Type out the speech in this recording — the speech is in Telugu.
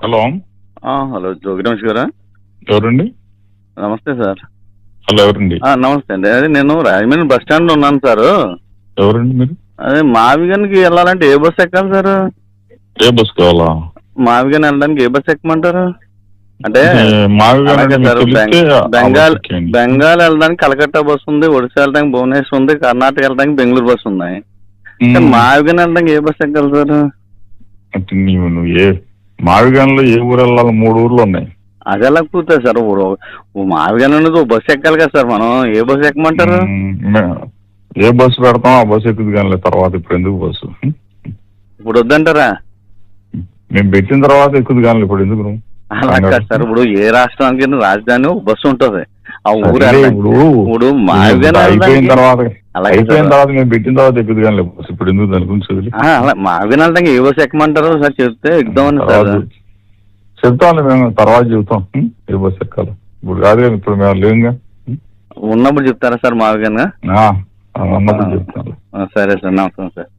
హలో. హలో జోగి రమేష్ గారా? ఎవరండి? నమస్తే సార్. హలో, ఎవరండి? నమస్తే అండి. అదే నేను రాజమండ్రి బస్ స్టాండ్లో ఉన్నాను సార్. ఎవరండి మీరు? అదే మావిగన్కి వెళ్ళాలంటే ఏ బస్ ఎక్కాలి సార్? ఏ బస్ కావాలా? మావిగన్ వెళ్ళడానికి ఏ బస్ ఎక్కమంటారు? అంటే మావిగానంటే మీకు సార్, తెలిస్తే ఆ బెంగాల్ బస్ ఎక్కేయండి. బెంగాల్ వెళ్ళడానికి కలకత్తా బస్ ఉంది, ఒడిశా వెళ్ళడానికి భువనేశ్వర్ ఉంది, కర్ణాటక వెళ్ళడానికి బెంగళూరు బస్ ఉన్నాయి. మావిగన్ వెళ్ళడానికి ఏ బస్ ఎక్కాలి సార్? అంటే నువ్వు ఏ మావిగాన్లో ఏ ఊరు వెళ్ళాలి? 3 ఊర్లు ఉన్నాయి. అది ఎలా కూర్తుంది సార్? మావిగన్ అనేది ఓ బస్ ఎక్కాలి కదా సార్. మనం ఏ బస్ ఎక్కమంటారు? ఏ బస్సు పెడతాం ఆ బస్సు ఎక్కుదు కానీ తర్వాత. ఇప్పుడు ఎందుకు బస్సు? ఇప్పుడు వద్దంటారా? మేము పెట్టిన తర్వాత ఎక్కుదు కానీ ఇప్పుడు ఎందుకు? అలా కాదు సార్. ఇప్పుడు ఏ రాష్ట్రానికి రాజధాని ఒక బస్సు ఉంటుంది. ఆ ఊరు ఇప్పుడు మావిగన్ అయిపోయిన తర్వాత మేము పెట్టిన తర్వాత ఎక్కుదు కానీ బస్సు. ఇప్పుడు ఎందుకు దాని గురించి? అలా మావిగన్ వెళ్ళడానికి ఏ బస్సు ఎక్కమంటారు సార్? చెప్తే ఎక్కుదామని సార్. చెప్తాంలే, మేము తర్వాత చెబుతాం ఏ బస్సు ఎక్కాలి. ఇప్పుడు కాదు కానీ ఇప్పుడు మేము లేవుగా. ఉన్నప్పుడు చెప్తారా సార్ మావిగన్? అన్నప్పుడు చెప్తాను. సరే సార్, నమస్కారం సార్.